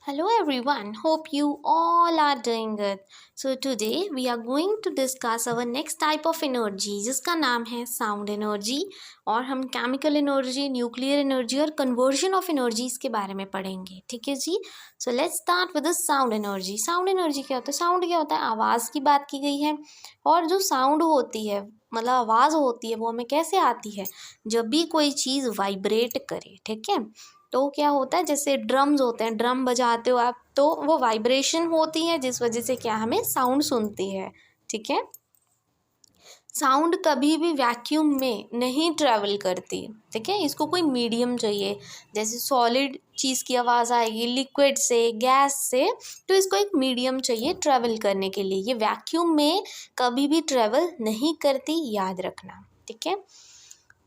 Hello everyone, hope you all are doing good. So today we are going to discuss our next type of energy जिसका नाम है sound energy और हम chemical energy, nuclear energy और conversion of energies के बारे में पढ़ेंगे. ठीक है जी. So let's start with the sound energy. Sound energy क्या होता है? साउंड क्या होता है? आवाज़ की बात की गई है. और जो साउंड होती है मतलब आवाज़ होती है वो हमें कैसे आती है? जब भी कोई चीज़ वाइब्रेट करे. ठीक है. तो क्या होता है, जैसे ड्रम्स होते हैं, ड्रम बजाते हो आप तो वो वाइब्रेशन होती है जिस वजह से क्या हमें साउंड सुनती है. ठीक है. साउंड कभी भी वैक्यूम में नहीं ट्रैवल करती. ठीक है. इसको कोई मीडियम चाहिए. जैसे सॉलिड चीज़ की आवाज़ आएगी, लिक्विड से, गैस से, तो इसको एक मीडियम चाहिए ट्रैवल करने के लिए. ये वैक्यूम में कभी भी ट्रैवल नहीं करती, याद रखना. ठीक है.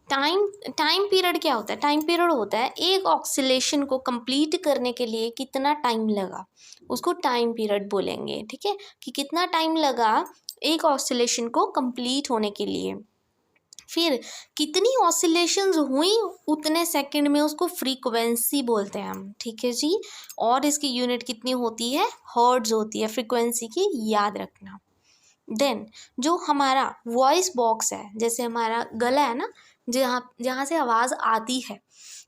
टाइम पीरियड क्या होता है? टाइम पीरियड होता है एक ऑक्सीलेशन को कंप्लीट करने के लिए कितना टाइम लगा, उसको टाइम पीरियड बोलेंगे. ठीक है. कि कितना टाइम लगा एक ऑक्सीलेशन को कंप्लीट होने के लिए. फिर कितनी ऑसिलेशंस हुई उतने सेकंड में, उसको फ्रीक्वेंसी बोलते हैं हम. ठीक है जी. और इसकी यूनिट कितनी होती है? हर्ट्ज होती है फ्रीक्वेंसी की, याद रखना. देन जो हमारा वॉइस बॉक्स है, जैसे हमारा गला है ना, जहाँ जहाँ से आवाज़ आती है,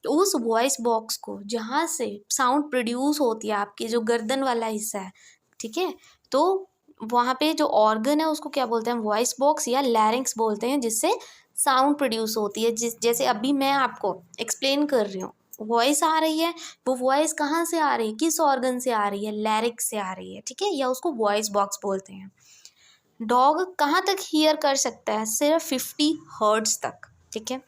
तो उस वॉइस बॉक्स को जहाँ से साउंड प्रोड्यूस होती है, आपकी जो गर्दन वाला हिस्सा है, ठीक है, तो वहाँ पे जो ऑर्गन है उसको क्या बोलते हैं? वॉइस बॉक्स या लैरिंक्स बोलते हैं, जिससे साउंड प्रोड्यूस होती है. जैसे अभी मैं आपको एक्सप्लेन कर रही हूँ, वॉइस आ रही है, वो वॉइस कहाँ से आ रही है, किस ऑर्गन से आ रही है? लैरिक्स से आ रही है. ठीक है. या उसको वॉइस बॉक्स बोलते हैं. डॉग कहाँ तक हियर कर सकता है? सिर्फ 50 हर्ट्ज तक. ठीक है.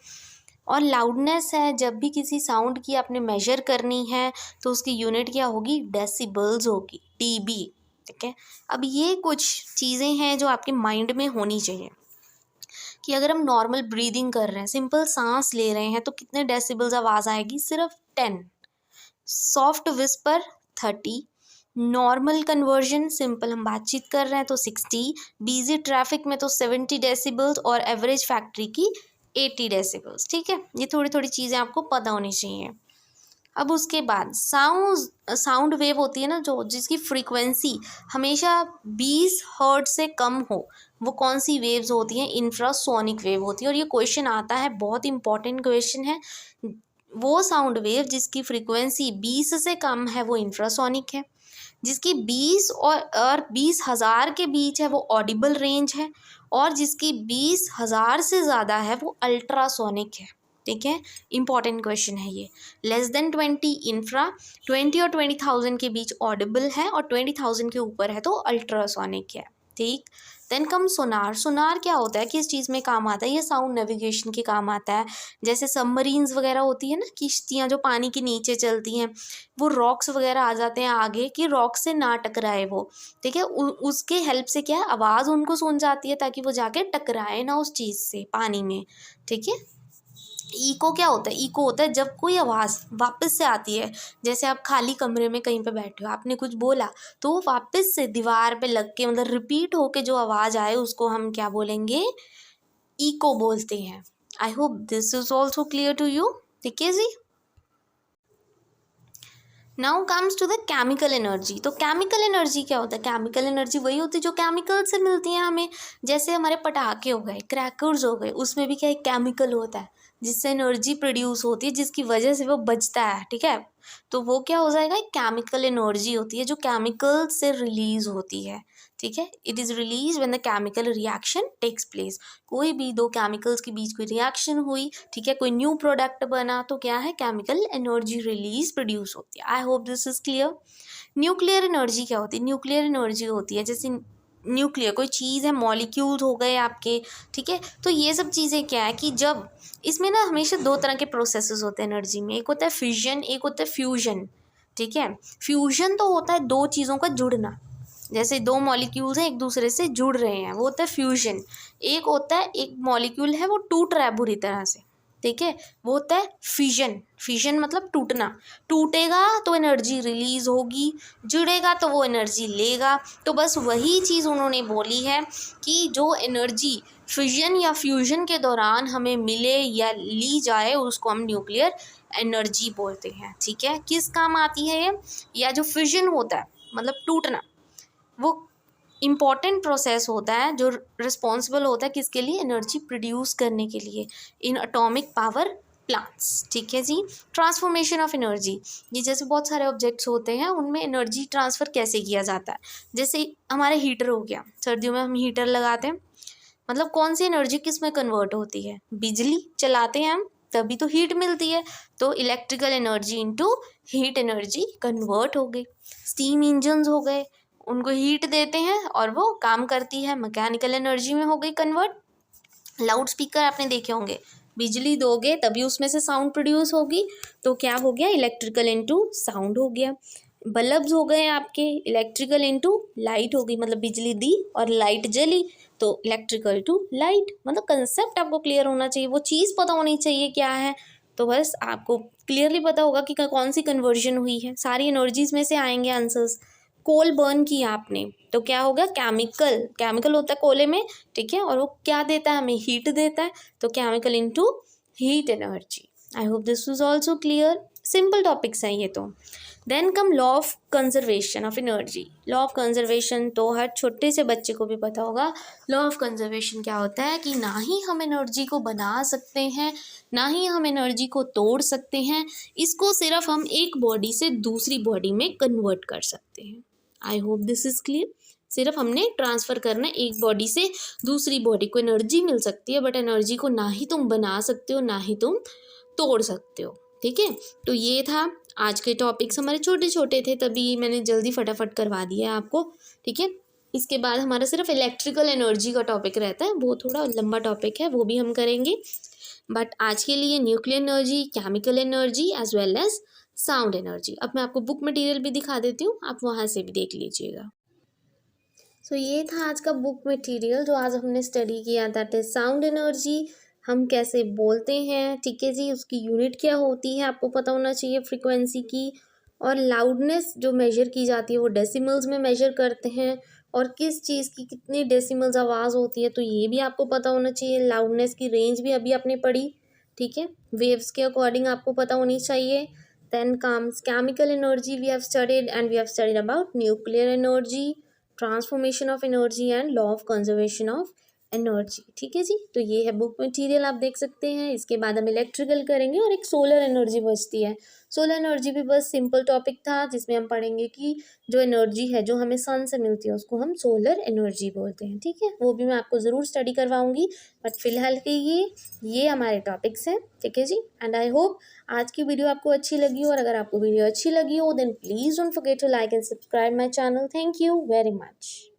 और लाउडनेस है, जब भी किसी साउंड की आपने मेजर करनी है तो उसकी यूनिट क्या होगी? डेसिबल्स होगी, डीबी. ठीक है. अब ये कुछ चीज़ें हैं जो आपके माइंड में होनी चाहिए कि अगर हम नॉर्मल ब्रीदिंग कर रहे हैं, सिंपल सांस ले रहे हैं, तो कितने डेसिबल्स आवाज़ आएगी? सिर्फ 10. Soft whisper 30. Normal conversion, simple हम बातचीत कर रहे हैं तो 60. बिजी ट्रैफिक में तो 70 डेसिबल्स और एवरेज फैक्ट्री की 80 डेसिबल्स. ठीक है. ये थोड़ी थोड़ी चीज़ें आपको पता होनी चाहिए. अब उसके बाद साउंड वेव होती है ना, जो जिसकी फ्रीक्वेंसी हमेशा 20 हर्ट्ज से कम हो, वो कौन सी वेव्स होती हैं? इंफ्रासोनिक वेव होती है. और ये क्वेश्चन आता है, बहुत इंपॉर्टेंट क्वेश्चन है. वो साउंड वेव जिसकी फ्रीक्वेंसी 20 से कम है वो इंफ्रासोनिक है. जिसकी 20 और 20,000 के बीच है वो ऑडिबल रेंज है. और जिसकी 20,000 से ज़्यादा है वो अल्ट्रासोनिक है. ठीक है. इंपॉर्टेंट क्वेश्चन है ये. लेस देन 20 इंफ्रा, 20 और 20,000 के बीच ऑडिबल है, और 20,000 के ऊपर है तो अल्ट्रासोनिक है. ठीक. देन कम सोनार. सोनार क्या होता है, किस चीज़ में काम आता है? ये साउंड नेविगेशन के काम आता है. जैसे सबमरीन्स वगैरह होती है ना, किश्तियाँ जो पानी के नीचे चलती हैं, वो रॉक्स वगैरह आ जाते हैं आगे कि रॉक से ना टकराए वो. ठीक है. उसके हेल्प से क्या है, आवाज़ उनको सुन जाती है ताकि वो जाके टकराए ना उस चीज़ से पानी में. ठीक है. इको क्या होता है? इको होता है जब कोई आवाज़ वापस से आती है. जैसे आप खाली कमरे में कहीं पे बैठे हो, आपने कुछ बोला तो वो वापस से दीवार पे लग के, मतलब रिपीट होके जो आवाज़ आए, उसको हम क्या बोलेंगे? इको बोलते हैं. I hope this is also clear to you. ठीक है जी. Now comes to the chemical energy. तो केमिकल एनर्जी क्या होता है? केमिकल एनर्जी वही होती है जो केमिकल से मिलती है हमें. जैसे हमारे पटाखे हो गए, क्रैकर्स हो गए, उसमें भी क्या एक केमिकल होता है जिससे एनर्जी प्रोड्यूस होती है, जिसकी वजह से वो बचता है. ठीक है. तो वो क्या हो जाएगा? एक केमिकल एनर्जी होती है जो केमिकल से रिलीज होती है. ठीक है. It is release when the chemical reaction takes place. कोई भी दो केमिकल्स के बीच कोई रिएक्शन हुई, ठीक है, कोई न्यू प्रोडक्ट बना, तो क्या है? केमिकल एनर्जी रिलीज प्रोड्यूस होती है. आई hope this is clear. Nuclear energy क्या होती है? न्यूक्लियर एनर्जी होती है, जैसे न्यूक्लियर कोई चीज़ है, मॉलिक्यूल्स हो गए आपके. ठीक है. तो ये सब चीज़ें क्या है कि जब इसमें ना हमेशा दो तरह के प्रोसेसेस होते हैं एनर्जी में. एक होता है फिजन, एक होता है फ्यूजन. ठीक है. फ्यूजन तो होता है दो चीज़ों का जुड़ना. जैसे दो मॉलिक्यूल्स हैं, एक दूसरे से जुड़ रहे हैं, वो होता है फ्यूजन. एक होता है, एक मॉलिक्यूल है वो टूट रहा है बुरी तरह से. ठीक है. वो होता है फिजन. फिजन मतलब टूटना. टूटेगा तो एनर्जी रिलीज होगी, जुड़ेगा तो वो एनर्जी लेगा. तो बस वही चीज़ उन्होंने बोली है कि जो एनर्जी फिजन या फ्यूजन के दौरान हमें मिले या ली जाए, उसको हम न्यूक्लियर एनर्जी बोलते हैं, ठीक है। किस काम आती है ये, या जो फिजन होता है मतलब टूटना, वो इम्पॉर्टेंट प्रोसेस होता है जो रिस्पॉन्सिबल होता है किसके लिए, एनर्जी प्रोड्यूस करने के लिए इन एटॉमिक पावर प्लांट्स, ठीक है जी। ट्रांसफॉर्मेशन ऑफ एनर्जी, ये जैसे बहुत सारे ऑब्जेक्ट्स होते हैं उनमें एनर्जी ट्रांसफ़र कैसे किया जाता है। जैसे हमारे हीटर हो गया, सर्दियों में हम हीटर लगाते हैं, मतलब कौन सी एनर्जी किस में कन्वर्ट होती है, बिजली चलाते हैं हम तभी तो हीट मिलती है, तो electrical energy into heat energy convert हो गई। स्टीम इंजन्स हो गए, उनको हीट देते हैं और वो काम करती है, मैकेनिकल एनर्जी में हो गई कन्वर्ट। लाउड स्पीकर आपने देखे होंगे, बिजली दोगे तभी उसमें से साउंड प्रोड्यूस होगी, तो क्या हो गया, इलेक्ट्रिकल इनटू साउंड हो गया। बल्ब्स हो गए आपके, इलेक्ट्रिकल इनटू लाइट हो गई, मतलब बिजली दी और लाइट जली तो इलेक्ट्रिकल टू लाइट। मतलब कंसेप्ट आपको क्लियर होना चाहिए, वो चीज़ पता होनी चाहिए क्या है, तो बस आपको क्लियरली पता होगा कि कौन सी कन्वर्जन हुई है। सारी एनर्जीज में से आएंगे आंसर्स। कोल बर्न किया आपने तो क्या होगा, केमिकल, केमिकल होता है कोले में, ठीक है, और वो क्या देता है हमें, हीट देता है, तो chemical into heat energy. I hope this was also clear. Simple topics हैं ये तो। Then come law of conservation of energy. Law of conservation तो हर छोटे से बच्चे को भी पता होगा। लॉ ऑफ कंजर्वेशन क्या होता है कि ना ही हम एनर्जी को बना सकते हैं, ना ही हम एनर्जी को तोड़ सकते हैं, इसको सिर्फ हम एक बॉडी से दूसरी बॉडी में कन्वर्ट कर सकते हैं। I hope this is clear. सिर्फ हमने ट्रांसफ़र करना है, एक बॉडी से दूसरी बॉडी को एनर्जी मिल सकती है, बट एनर्जी को ना ही तुम बना सकते हो ना ही तुम तोड़ सकते हो, ठीक है। तो ये था आज के टॉपिक्स, हमारे छोटे छोटे थे तभी मैंने जल्दी फटाफट करवा दिया आपको, ठीक है। इसके बाद हमारा सिर्फ इलेक्ट्रिकल एनर्जी का टॉपिक रहता है, वो थोड़ा लंबा टॉपिक है, वो भी हम करेंगे। बट आज के लिए nuclear energy, chemical energy as well as sound energy. अब मैं आपको बुक मटेरियल भी दिखा देती हूँ, आप वहाँ से भी देख लीजिएगा। सो ये था आज का बुक मटेरियल जो आज हमने स्टडी किया, दैट इज साउंड एनर्जी। हम कैसे बोलते हैं, ठीक है जी, उसकी यूनिट क्या होती है आपको पता होना चाहिए, फ्रीक्वेंसी की। और लाउडनेस जो मेजर की जाती है वो डेसिमल्स में मेजर करते हैं, और किस चीज़ की कितनी डेसिमल्स आवाज़ होती है तो ये भी आपको पता होना चाहिए। लाउडनेस की रेंज भी अभी आपने पढ़ी, ठीक है, वेव्स के अकॉर्डिंग आपको पता होनी चाहिए। Then comes chemical energy, we have studied, and we have studied about nuclear energy, transformation of energy and law of conservation of energy, ठीक है जी। तो ये है बुक मटेरियल, आप देख सकते हैं। इसके बाद हम इलेक्ट्रिकल करेंगे और एक सोलर एनर्जी बचती है। सोलर एनर्जी भी बस सिंपल टॉपिक था जिसमें हम पढ़ेंगे कि जो एनर्जी है जो हमें सन से मिलती है उसको हम सोलर एनर्जी बोलते हैं, ठीक है। वो भी मैं आपको ज़रूर स्टडी करवाऊंगी, बट फिलहाल के ये हमारे टॉपिक्स हैं, ठीक है जी। एंड आई होप आज की वीडियो आपको अच्छी लगी हो, और अगर आपको वीडियो अच्छी लगी हो then please don't forget to like and subscribe my channel. Thank you very much.